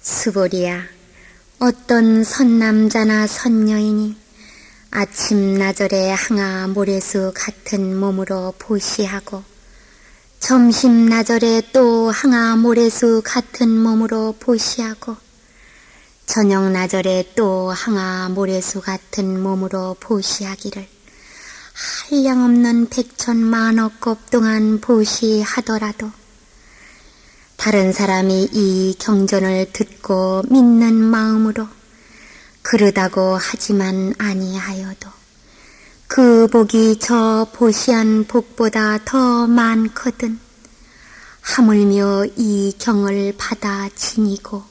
수보리야, 어떤 선남자나 선여인이 아침나절에 항아 모래수 같은 몸으로 보시하고 점심나절에 또 항아 모래수 같은 몸으로 보시하고 저녁나절에 또 항아 모래수 같은 몸으로 보시하기를 한량없는 백천만억급 동안 보시하더라도 다른 사람이 이 경전을 듣고 믿는 마음으로 그르다고 하지만 아니하여도 그 복이 저 보시한 복보다 더 많거든 하물며 이 경을 받아 지니고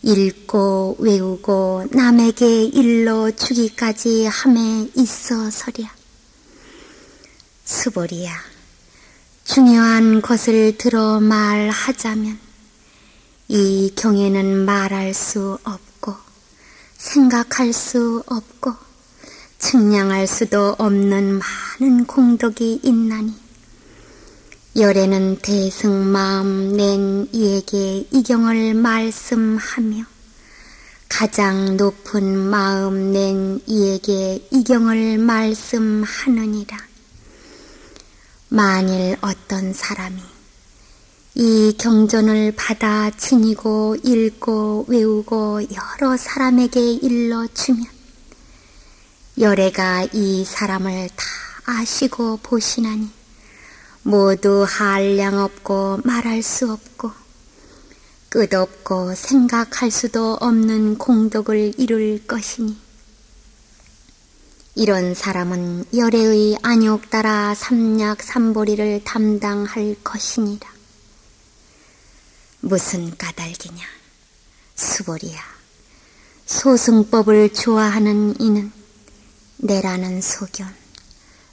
읽고 외우고 남에게 일러 주기까지 함에 있어서랴. 수보리야, 중요한 것을 들어 말하자면 이 경에는 말할 수 없고 생각할 수 없고 측량할 수도 없는 많은 공덕이 있나니 열애는 대승 마음 낸 이에게 이 경을 말씀하며 가장 높은 마음 낸 이에게 이 경을 말씀하느니라. 만일 어떤 사람이 이 경전을 받아 지니고 읽고 외우고 여러 사람에게 일러주면 열애가 이 사람을 다 아시고 보시나니 모두 한량 없고 말할 수 없고 끝없고 생각할 수도 없는 공덕을 이룰 것이니 이런 사람은 열애의 안욕 따라 삼약 삼보리를 담당할 것이니라. 무슨 까닭이냐? 수보리야, 소승법을 좋아하는 이는 내라는 소견,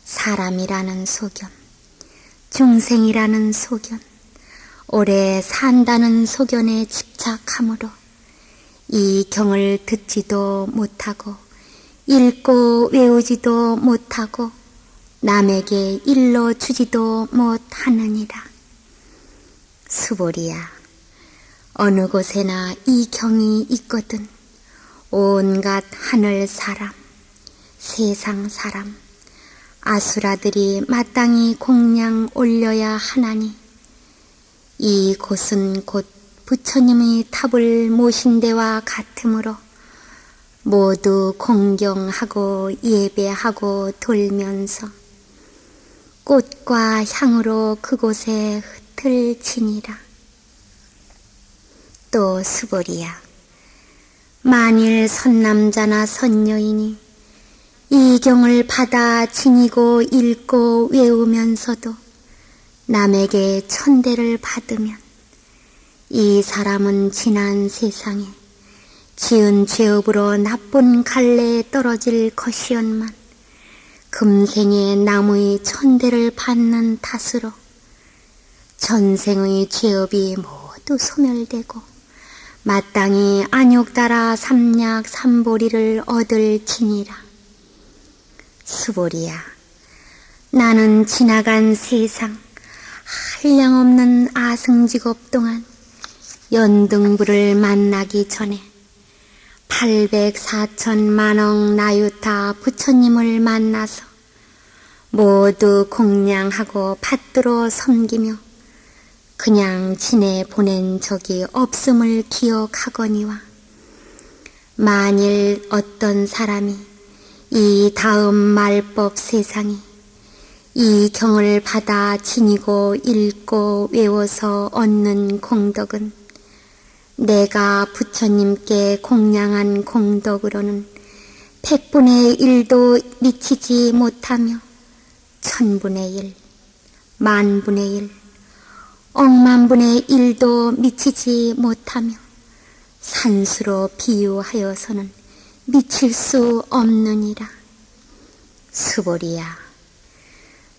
사람이라는 소견, 중생이라는 소견, 오래 산다는 소견에 집착하므로 이 경을 듣지도 못하고 읽고 외우지도 못하고 남에게 일러주지도 못하느니라. 수보리야, 어느 곳에나 이 경이 있거든 온갖 하늘 사람, 세상 사람, 아수라들이 마땅히 공양 올려야 하나니 이 곳은 곧 부처님의 탑을 모신 데와 같으므로 모두 공경하고 예배하고 돌면서 꽃과 향으로 그곳에 흩을지니라. 또 수보리야, 만일 선남자나 선여인이 이 경을 받아 지니고 읽고 외우면서도 남에게 천대를 받으면 이 사람은 지난 세상에 지은 죄업으로 나쁜 갈래에 떨어질 것이었만 금생에 남의 천대를 받는 탓으로 전생의 죄업이 모두 소멸되고 마땅히 안욕 따라 삼약 삼보리를 얻을지니라. 수보리야, 나는 지나간 세상 한량없는 아승직업 동안 연등부를 만나기 전에 804천만억 나유타 부처님을 만나서 모두 공양하고 받들어 섬기며 그냥 지내 보낸 적이 없음을 기억하거니와 만일 어떤 사람이 이 다음 말법 세상에 이 경을 받아 지니고 읽고 외워서 얻는 공덕은 내가 부처님께 공양한 공덕으로는 100분의 1도 미치지 못하며 1000분의 1, 만분의 1, 억만분의 1도 미치지 못하며 산수로 비유하여서는 미칠 수 없느니라. 수보리야,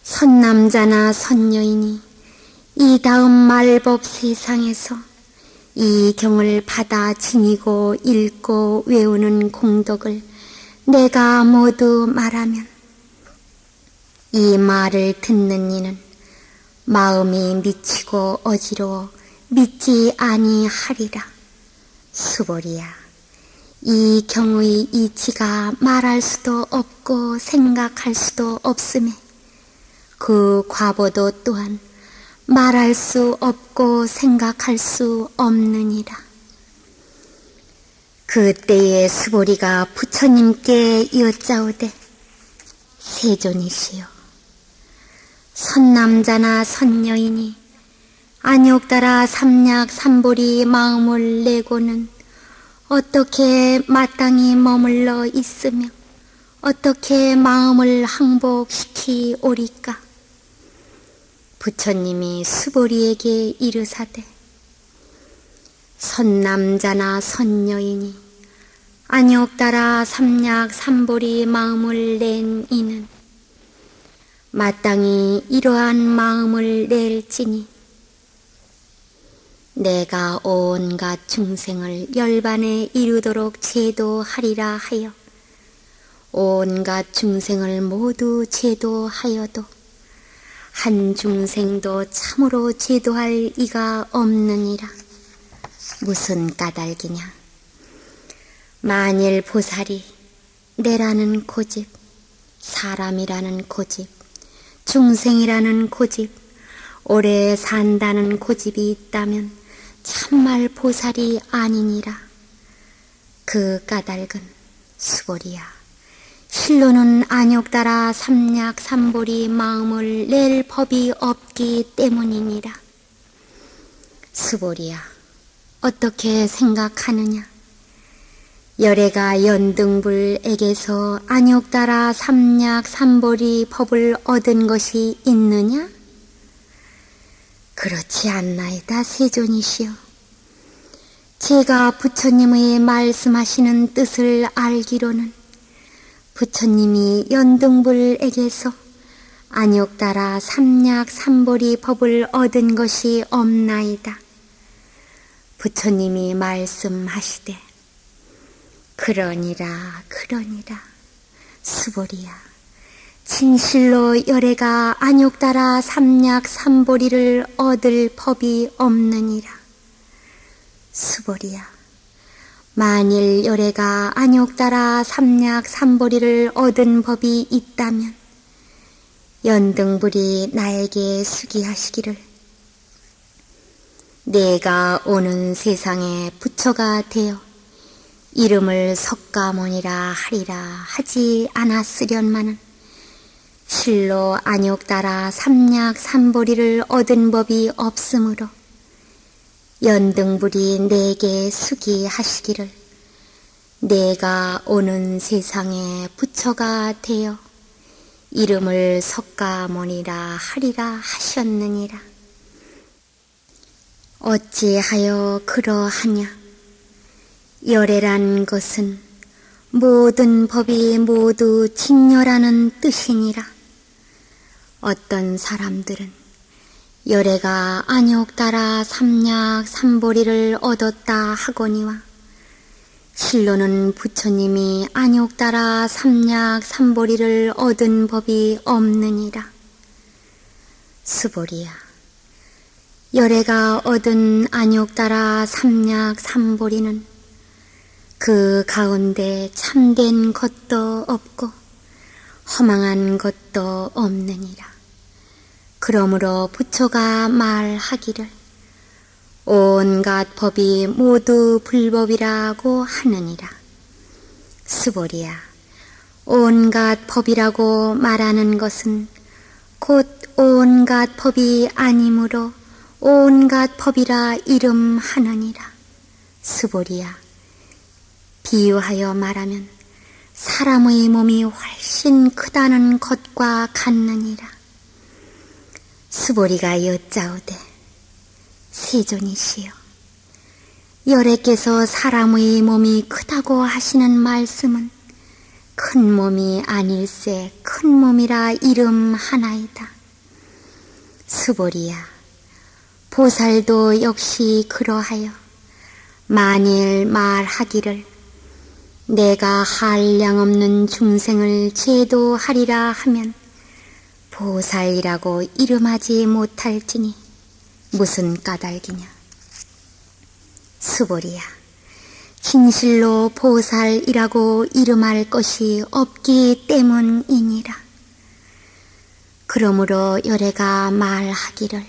선남자나 선여인이 이 다음 말법 세상에서 이 경을 받아 지니고 읽고 외우는 공덕을 내가 모두 말하면 이 말을 듣는 이는 마음이 미치고 어지러워 믿지 아니하리라. 수보리야, 이 경우의 이치가 말할 수도 없고 생각할 수도 없음에 그 과보도 또한 말할 수 없고 생각할 수 없느니라. 그때에 수보리가 부처님께 여짜오되, 세존이시여, 선남자나 선여인이 안욕따라 삼약 삼보리 마음을 내고는 어떻게 마땅히 머물러 있으며 어떻게 마음을 항복시키오리까? 부처님이 수보리에게 이르사되, 선남자나 선여인이 안욕따라 삼약 삼보리 마음을 낸 이는 마땅히 이러한 마음을 낼지니 내가 온갖 중생을 열반에 이르도록 제도하리라 하여 온갖 중생을 모두 제도하여도 한 중생도 참으로 제도할 이가 없느니라. 무슨 까닭이냐? 만일 보살이 내라는 고집, 사람이라는 고집, 중생이라는 고집, 오래 산다는 고집이 있다면 참말 보살이 아니니라. 그 까닭은 수보리야, 실로는 안욕따라 삼약 삼보리 마음을 낼 법이 없기 때문이니라. 수보리야, 어떻게 생각하느냐? 열애가 연등불에게서 안욕따라 삼약 삼보리 법을 얻은 것이 있느냐? 그렇지 않나이다, 세존이시여. 제가 부처님의 말씀하시는 뜻을 알기로는 부처님이 연등불에게서 안욕따라 삼약 삼보리 법을 얻은 것이 없나이다. 부처님이 말씀하시되, 그러니라 그러니라. 수보리야, 진실로 열애가 안욕따라 삼약 삼보리를 얻을 법이 없느니라. 수보리야, 만일 열애가 안욕따라 삼약 삼보리를 얻은 법이 있다면 연등불이 나에게 수기하시기를, 내가 오는 세상에 부처가 되어 이름을 석가모니라 하리라 하지 않았으련마는 실로 안욕따라 삼약 삼보리를 얻은 법이 없으므로 연등불이 내게 수기하시기를, 내가 오는 세상에 부처가 되어 이름을 석가모니라 하리라 하셨느니라. 어찌하여 그러하냐? 열애란 것은 모든 법이 모두 직녀라는 뜻이니라. 어떤 사람들은 열애가 안욕따라 삼약 삼보리를 얻었다 하거니와 실로는 부처님이 안욕따라 삼약 삼보리를 얻은 법이 없느니라. 수보리야, 열애가 얻은 안욕따라 삼약 삼보리는 그 가운데 참된 것도 없고 허망한 것도 없느니라. 그러므로 부처가 말하기를, 온갖 법이 모두 불법이라고 하느니라. 수보리야, 온갖 법이라고 말하는 것은 곧 온갖 법이 아니므로 온갖 법이라 이름하느니라. 수보리야, 비유하여 말하면 사람의 몸이 훨씬 크다는 것과 같느니라. 수보리가 여짜오되, 세존이시여, 열애께서 사람의 몸이 크다고 하시는 말씀은 큰 몸이 아닐세 큰 몸이라 이름하나이다. 수보리야, 보살도 역시 그러하여 만일 말하기를, 내가 한량 없는 중생을 제도하리라 하면 보살이라고 이름하지 못할지니 무슨 까닭이냐? 수보리야, 진실로 보살이라고 이름할 것이 없기 때문이니라. 그러므로 열애가 말하기를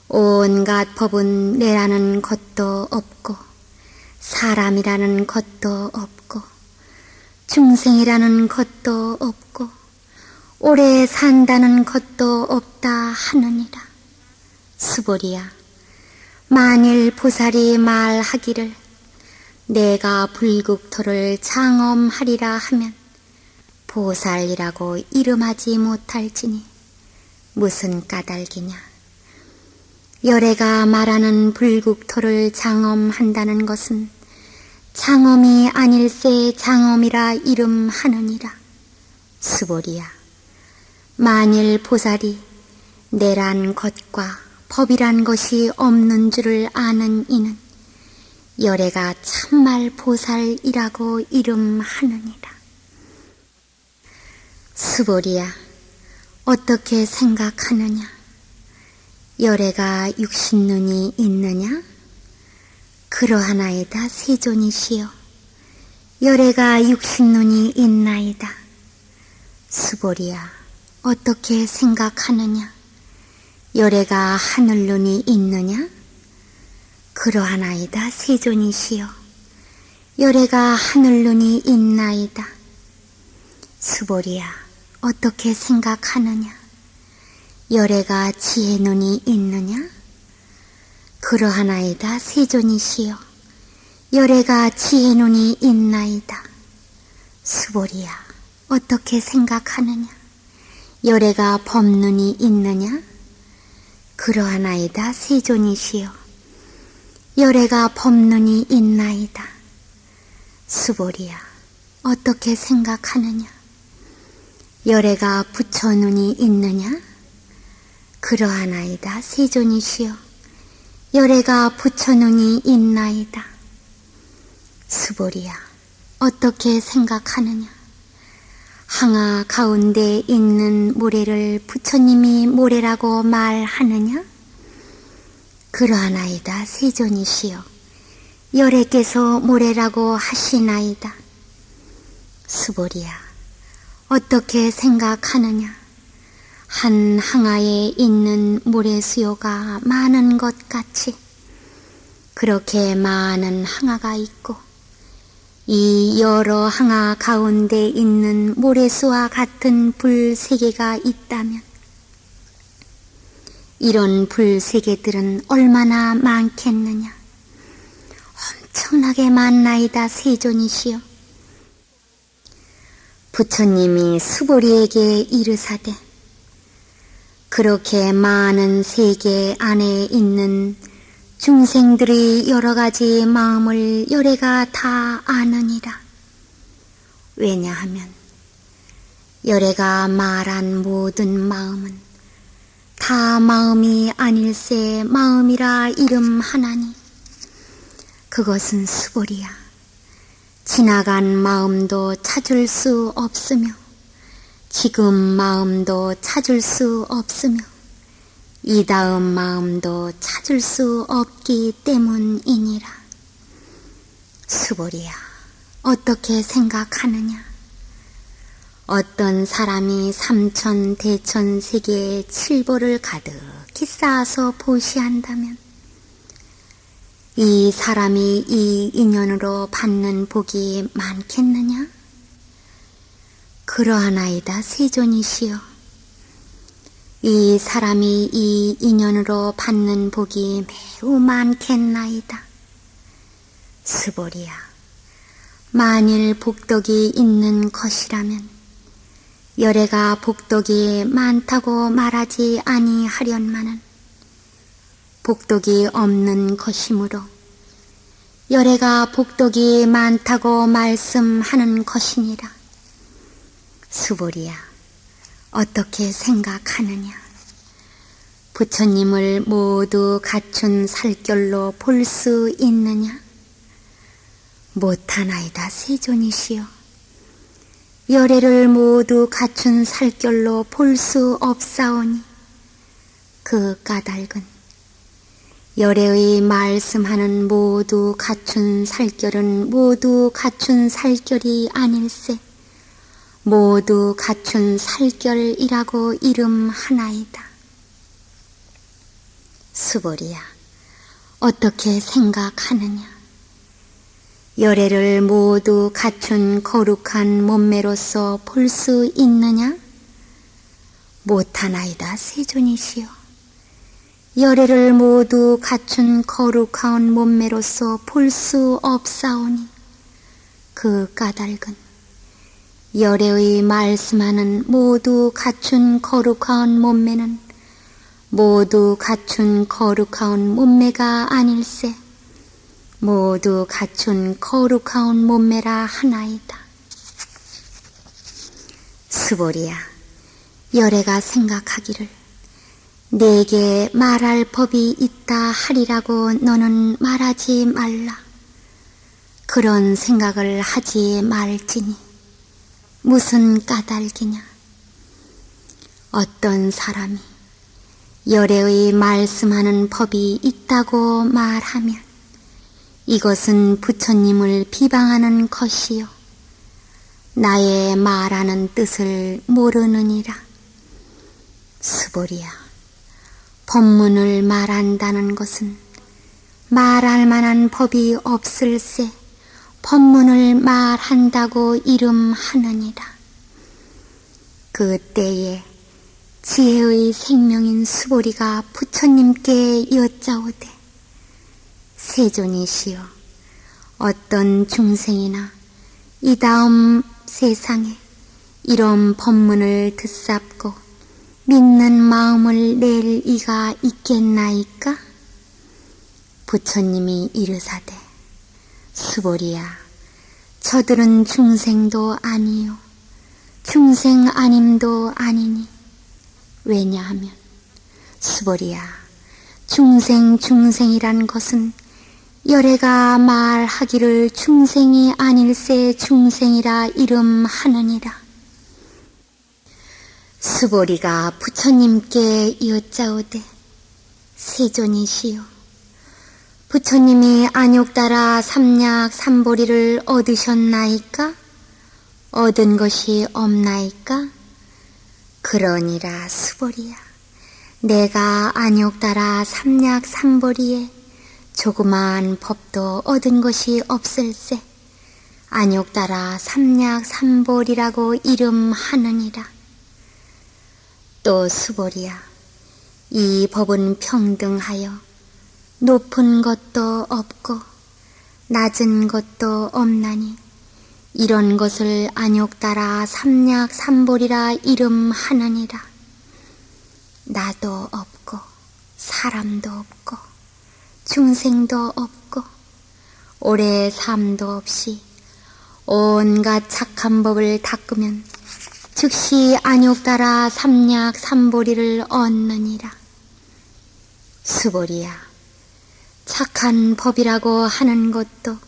온갖 법은 내라는 것도 없고 사람이라는 것도 없고 중생이라는 것도 없고 오래 산다는 것도 없다 하느니라. 수보리야, 만일 보살이 말하기를 내가 불국토를 장엄하리라 하면 보살이라고 이름하지 못할지니 무슨 까닭이냐. 열애가 말하는 불국토를 장엄한다는 것은 장엄이 아닐세 장엄이라 이름하느니라. 수보리야, 만일 보살이 내란 것과 법이란 것이 없는 줄을 아는 이는 열애가 참말 보살이라고 이름하느니라. 수보리야, 어떻게 생각하느냐? 열애가 육신눈이 있느냐? 그러하나이다 세존이시여. 열애가 육신눈이 있나이다. 수보리야, 어떻게 생각하느냐? 열애가 하늘눈이 있느냐? 그러하나이다 세존이시여. 열애가 하늘눈이 있나이다. 수보리야, 어떻게 생각하느냐? 열애가 지혜눈이 있느냐? 그러하나이다 세존이시여. 열애가 지혜눈이 있나이다. 수보리야, 어떻게 생각하느냐? 열애가 법눈이 있느냐? 그러하나이다 세존이시여. 열애가 법눈이 있나이다. 수보리야, 어떻게 생각하느냐? 열애가 부처눈이 있느냐? 그러하나이다 세존이시여. 열애가 부처눈이 있나이다. 수보리야, 어떻게 생각하느냐? 항아 가운데 있는 모래를 부처님이 모래라고 말하느냐? 그러하나이다 세존이시여. 열애께서 모래라고 하시나이다. 수보리야, 어떻게 생각하느냐? 한 항아에 있는 모래 수요가 많은 것 같이 그렇게 많은 항아가 있고 이 여러 항아 가운데 있는 모래수와 같은 불 세 개가 있다면 이런 불 세 개들은 얼마나 많겠느냐? 엄청나게 많나이다 세존이시여. 부처님이 수보리에게 이르사대 그렇게 많은 세계 안에 있는 중생들의 여러 가지 마음을 열애가 다 아느니라. 왜냐하면 열애가 말한 모든 마음은 다 마음이 아닐세 마음이라 이름하나니 그것은 수보리야. 지나간 마음도 찾을 수 없으며 지금 마음도 찾을 수 없으며 이 다음 마음도 찾을 수 없기 때문이니라. 수보리야, 어떻게 생각하느냐? 어떤 사람이 삼천 대천 세계에 칠보를 가득히 쌓아서 보시한다면 이 사람이 이 인연으로 받는 복이 많겠느냐? 그러하나이다 세존이시여. 이 사람이 이 인연으로 받는 복이 매우 많겠나이다. 수보리야, 만일 복덕이 있는 것이라면 열애가 복덕이 많다고 말하지 아니하련마는 복덕이 없는 것이므로 열애가 복덕이 많다고 말씀하는 것이니라. 수보리야, 어떻게 생각하느냐? 부처님을 모두 갖춘 살결로 볼 수 있느냐? 못하나이다 세존이시여. 열애를 모두 갖춘 살결로 볼 수 없사오니 그 까닭은 열애의 말씀하는 모두 갖춘 살결은 모두 갖춘 살결이 아닐세. 모두 갖춘 살결이라고 이름하나이다. 수보리야, 어떻게 생각하느냐? 열애를 모두 갖춘 거룩한 몸매로서 볼 수 있느냐? 못하나이다, 세존이시여. 열애를 모두 갖춘 거룩한 몸매로서 볼 수 없사오니 그 까닭은 열애의 말씀하는 모두 갖춘 거룩한 몸매는 모두 갖춘 거룩한 몸매가 아닐세. 모두 갖춘 거룩한 몸매라 하나이다. 수보리야, 열애가 생각하기를 내게 말할 법이 있다 하리라고 너는 말하지 말라. 그런 생각을 하지 말지니 무슨 까닭이냐? 어떤 사람이 열애의 말씀하는 법이 있다고 말하면 이것은 부처님을 비방하는 것이요 나의 말하는 뜻을 모르느니라. 수보리야, 법문을 말한다는 것은 말할 만한 법이 없을세 법문을 말한다고 이름하느니라. 그때에 지혜의 생명인 수보리가 부처님께 여짜오되 세존이시여, 어떤 중생이나 이 다음 세상에 이런 법문을 듣잡고 믿는 마음을 낼 이가 있겠나이까? 부처님이 이르사대 수보리야, 저들은 중생도 아니요 중생 아님도 아니니. 왜냐하면 수보리야, 중생이란 것은 열애가 말하기를 중생이 아닐세 중생이라 이름하느니라. 수보리가 부처님께 여짜오되 세존이시여, 부처님이 안욕따라 삼약 삼보리를 얻으셨나이까? 얻은 것이 없나이까? 그러니라 수보리야, 내가 안욕따라 삼약 삼보리에 조그마한 법도 얻은 것이 없을세. 안욕따라 삼약 삼보리라고 이름하느니라. 또 수보리야, 이 법은 평등하여 높은 것도 없고 낮은 것도 없나니 이런 것을 안욕따라 삼약 삼보리라 이름하느니라. 나도 없고 사람도 없고 중생도 없고 오래 삶도 없이 온갖 착한 법을 닦으면 즉시 안욕따라 삼약 삼보리를 얻느니라. 수보리야, 착한 법이라고 하는 것도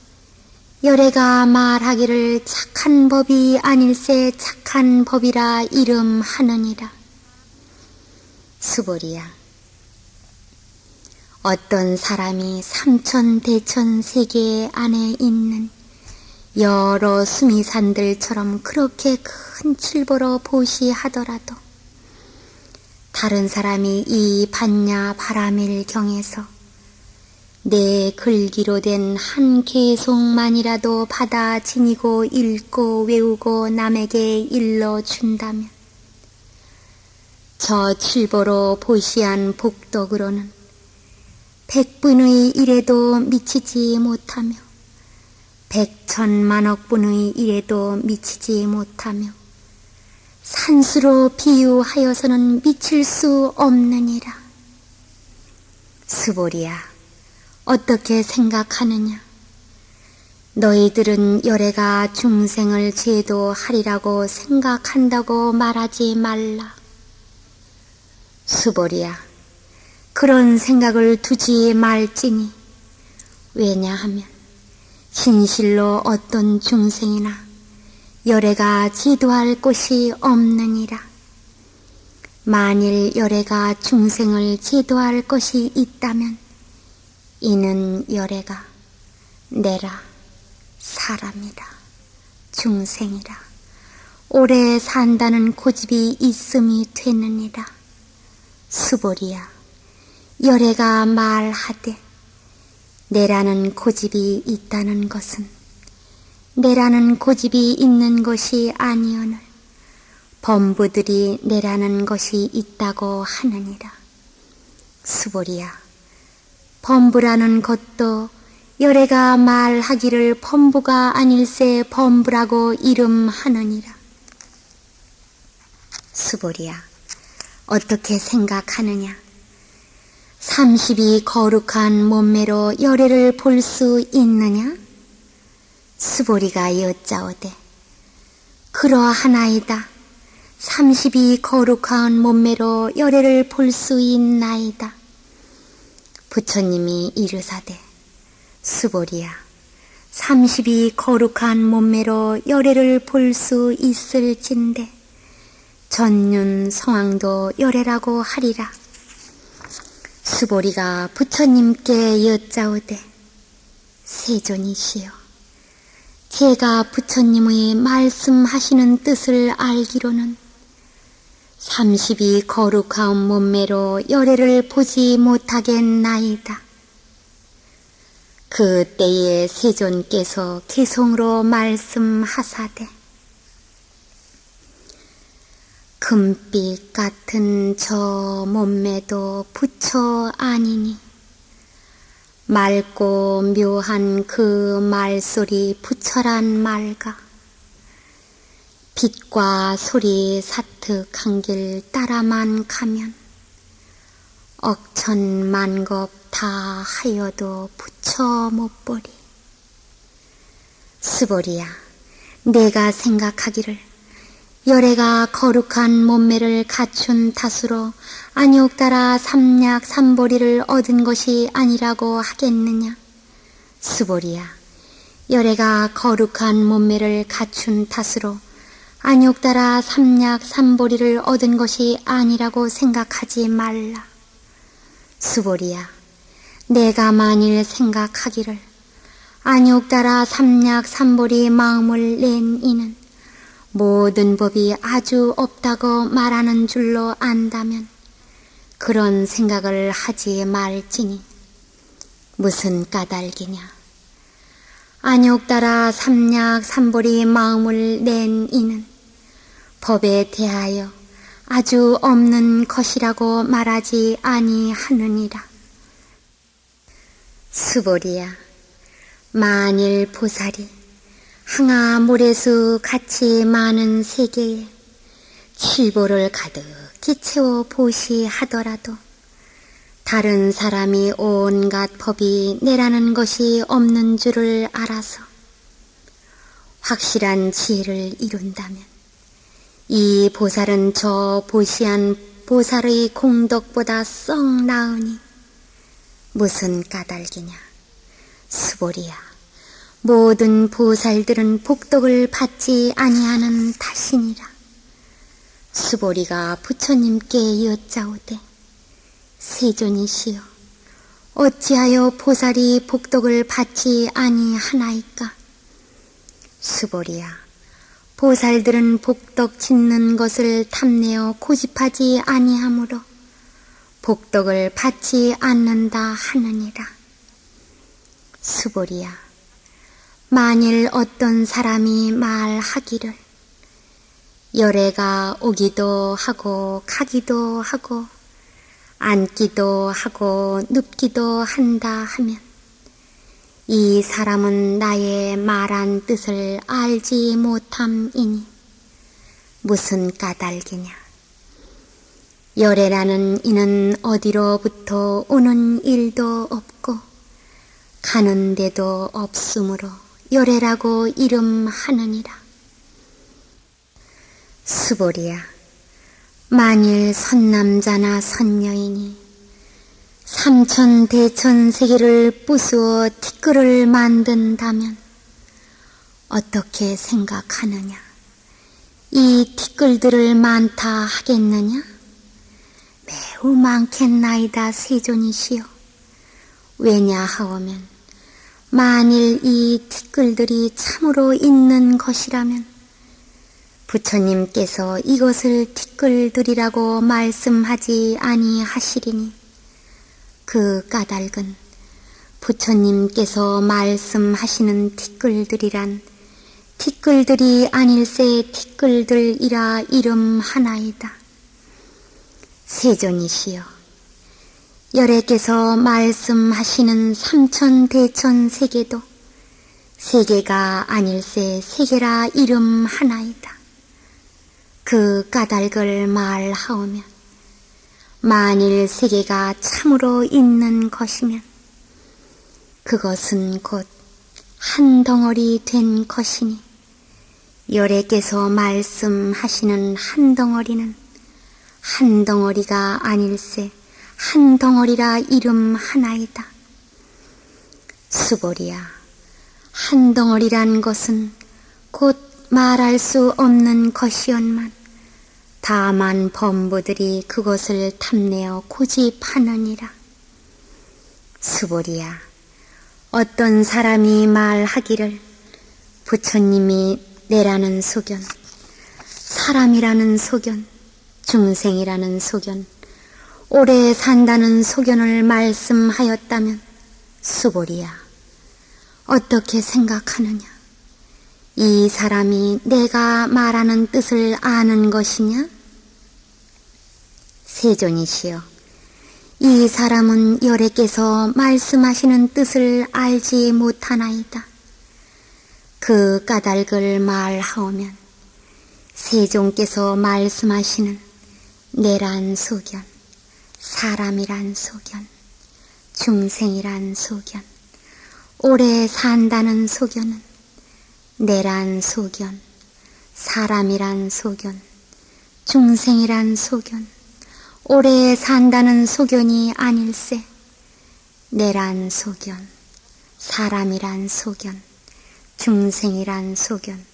열애가 말하기를 착한 법이 아닐세 착한 법이라 이름하느니라. 수보리야, 어떤 사람이 삼천대천 세계 안에 있는 여러 수미산들처럼 그렇게 큰 칠보로 보시하더라도 다른 사람이 이 반야 바라밀경에서 내 글기로 된 한 개송만이라도 받아 지니고 읽고 외우고 남에게 일러준다면 저 칠보로 보시한 복덕으로는 100분의 1에도 미치지 못하며 100천만억 분의 1에도 미치지 못하며 산수로 비유하여서는 미칠 수 없느니라. 수보리야, 어떻게 생각하느냐? 너희들은 열애가 중생을 제도하리라고 생각한다고 말하지 말라. 수보리야, 그런 생각을 두지 말지니. 왜냐하면 진실로 어떤 중생이나 열애가 제도할 곳이 없느니라. 만일 열애가 중생을 제도할 것이 있다면 이는 열애가 내라 사람이라 중생이라 오래 산다는 고집이 있음이 되느니라. 수보리야, 열애가 말하되 내라는 고집이 있다는 것은 내라는 고집이 있는 것이 아니오늘 범부들이 내라는 것이 있다고 하느니라. 수보리야, 범부라는 것도 열애가 말하기를 범부가 아닐세 범부라고 이름하느니라. 수보리야, 어떻게 생각하느냐? 30이 거룩한 몸매로 열애를 볼 수 있느냐? 수보리가 여짜오되 그러하나이다. 30이 거룩한 몸매로 열애를 볼 수 있나이다. 부처님이 이르사되 수보리야, 30이 거룩한 몸매로 열애를 볼 수 있을진데 전륜 성황도 열애라고 하리라. 수보리가 부처님께 여짜오되 세존이시여, 제가 부처님의 말씀하시는 뜻을 알기로는 30이 거룩한 몸매로 열애를 보지 못하겠나이다. 그때에 세존께서 개송으로 말씀하사되 금빛 같은 저 몸매도 부처 아니니 맑고 묘한 그 말소리 부처란 말가 빛과 소리 사특한 길 따라만 가면 억천만겁 다 하여도 부처 못 보리. 수보리야, 내가 생각하기를 열애가 거룩한 몸매를 갖춘 탓으로 안욕따라 삼약 삼보리를 얻은 것이 아니라고 하겠느냐? 수보리야, 열애가 거룩한 몸매를 갖춘 탓으로 안욕따라 삼약 삼보리를 얻은 것이 아니라고 생각하지 말라. 수보리야, 내가 만일 생각하기를 안욕따라 삼약 삼보리 마음을 낸 이는 모든 법이 아주 없다고 말하는 줄로 안다면 그런 생각을 하지 말지니 무슨 까닭이냐. 안욕따라 삼약 삼보리 마음을 낸 이는 법에 대하여 아주 없는 것이라고 말하지 아니하느니라. 수보리야, 만일 보살이 항아 모래수 같이 많은 세계에 칠보를 가득히 채워 보시하더라도 다른 사람이 온갖 법이 내라는 것이 없는 줄을 알아서 확실한 지혜를 이룬다면 이 보살은 저 보시한 보살의 공덕보다 썩 나으니 무슨 까닭이냐. 수보리야, 모든 보살들은 복덕을 받지 아니하는 탓이니라. 수보리가 부처님께 여짜오되 세존이시여, 어찌하여 보살이 복덕을 받지 아니하나이까? 수보리야, 보살들은 복덕 짓는 것을 탐내어 고집하지 아니하므로 복덕을 받지 않는다 하느니라. 수보리야, 만일 어떤 사람이 말하기를 열애가 오기도 하고 가기도 하고 앉기도 하고 눕기도 한다 하면 이 사람은 나의 말한 뜻을 알지 못함이니 무슨 까닭이냐. 열애라는 이는 어디로부터 오는 일도 없고 가는 데도 없으므로 열애라고 이름하느니라. 수보리야, 만일 선남자나 선여인이 삼천대천세계를 부수어 티끌을 만든다면 어떻게 생각하느냐? 이 티끌들을 많다 하겠느냐? 매우 많겠나이다 세존이시여. 왜냐하오면 만일 이 티끌들이 참으로 있는 것이라면 부처님께서 이것을 티끌들이라고 말씀하지 아니하시리니 그 까닭은 부처님께서 말씀하시는 티끌들이란 티끌들이 아닐세 티끌들이라 이름하나이다. 세존이시여, 열애께서 말씀하시는 삼천대천 세계도 세계가 아닐세 세계라 이름하나이다. 그 까닭을 말하오면 만일 세계가 참으로 있는 것이면 그것은 곧 한 덩어리 된 것이니 열애께서 말씀하시는 한 덩어리는 한 덩어리가 아닐세 한 덩어리라 이름하나이다. 수보리야, 한 덩어리란 것은 곧 말할 수 없는 것이었만 다만 범부들이 그것을 탐내어 고집하느니라. 수보리야, 어떤 사람이 말하기를 부처님이 내라는 소견, 사람이라는 소견, 중생이라는 소견, 오래 산다는 소견을 말씀하였다면 수보리야, 어떻게 생각하느냐? 이 사람이 내가 말하는 뜻을 아는 것이냐? 세존이시여, 이 사람은 열애께서 말씀하시는 뜻을 알지 못하나이다. 그 까닭을 말하오면 세존께서 말씀하시는 내란 소견, 사람이란 소견, 중생이란 소견, 오래 산다는 소견은 내란 소견, 사람이란 소견, 중생이란 소견, 오래 산다는 소견이 아닐세 내란 소견, 사람이란 소견, 중생이란 소견,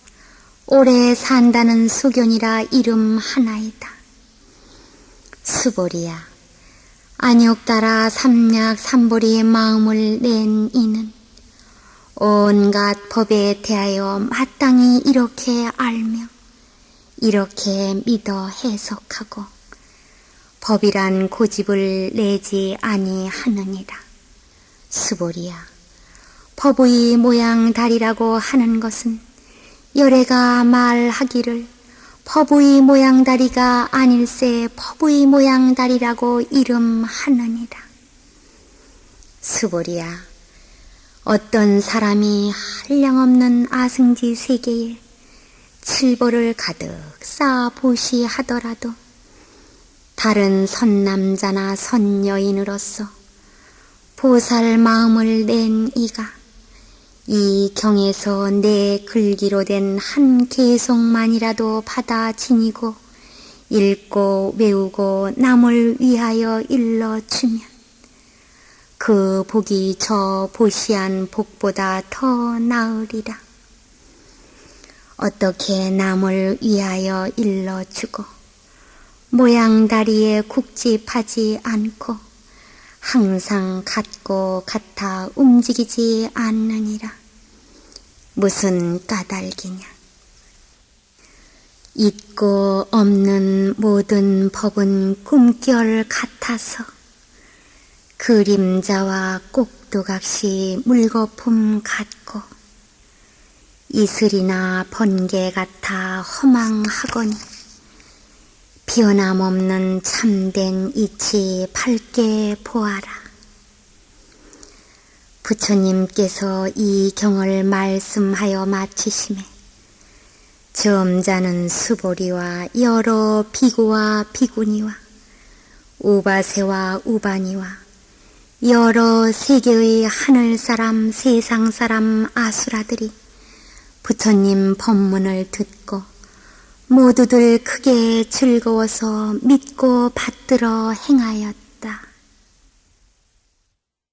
오래 산다는 소견이라 이름하나이다. 수보리야, 안욕따라 삼약 삼보리의 마음을 낸 이는 온갖 법에 대하여 마땅히 이렇게 알며 이렇게 믿어 해석하고 법이란 고집을 내지 아니하느니라. 수보리야, 법의 모양 다리라고 하는 것은 열애가 말하기를 법의 모양 다리가 아닐세 법의 모양 다리라고 이름하느니라. 수보리야, 어떤 사람이 한량없는 아승지 세계에 칠보를 가득 쌓아 보시하더라도 다른 선남자나 선여인으로서 보살 마음을 낸 이가 이 경에서 내 글기로 된 한 개송만이라도 받아 지니고 읽고 외우고 남을 위하여 일러주면 그 복이 저 보시한 복보다 더 나으리라. 어떻게 남을 위하여 일러주고 모양다리에 국집하지 않고 항상 같고 같아 움직이지 않느니라. 무슨 까닭이냐? 있고 없는 모든 법은 꿈결 같아서 그림자와 꼭두각시 물거품 같고 이슬이나 번개 같아 허망하거니 변함없는 참된 이치 밝게 보아라. 부처님께서 이 경을 말씀하여 마치심에 점잖은 수보리와 여러 비구와 비구니와 우바세와 우바니와 여러 세계의 하늘사람 세상사람 아수라들이 부처님 법문을 듣고 모두들 크게 즐거워서 믿고 받들어 행하였다.